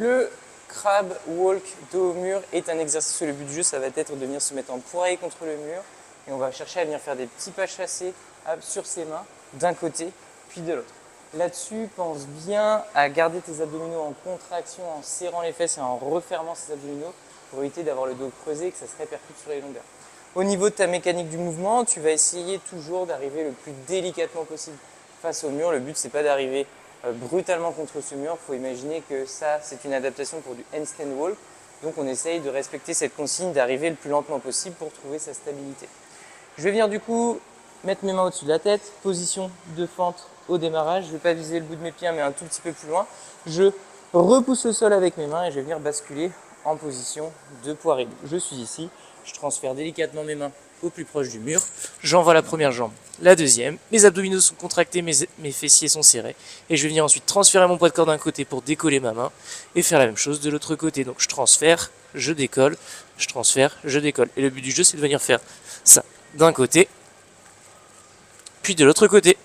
Le crab walk dos au mur est un exercice où le but du jeu, ça va être de venir se mettre en poirier contre le mur. Et on va chercher à venir faire des petits pas chassés sur ses mains, d'un côté puis de l'autre. Là-dessus, pense bien à garder tes abdominaux en contraction, en serrant les fesses et en refermant ces abdominaux pour éviter d'avoir le dos creusé et que ça se répercute sur les longueurs. Au niveau de ta mécanique du mouvement, tu vas essayer toujours d'arriver le plus délicatement possible face au mur. Le but, c'est pas d'arriver brutalement contre ce mur. Il faut imaginer que ça, c'est une adaptation pour du handstand walk. Donc on essaye de respecter cette consigne d'arriver le plus lentement possible pour trouver sa stabilité. Je vais venir du coup mettre mes mains au-dessus de la tête, position de fente au démarrage. Je ne vais pas viser le bout de mes pieds mais un tout petit peu plus loin. Je repousse le sol avec mes mains et je vais venir basculer en position de poirier. Je suis ici, je transfère délicatement mes mains au plus proche du mur. J'envoie la première jambe, la deuxième. Mes abdominaux sont contractés, mes fessiers sont serrés. Et je vais venir ensuite transférer mon poids de corps d'un côté pour décoller ma main et faire la même chose de l'autre côté. Donc je transfère, je décolle, je transfère, je décolle. Et le but du jeu, c'est de venir faire ça d'un côté, puis de l'autre côté.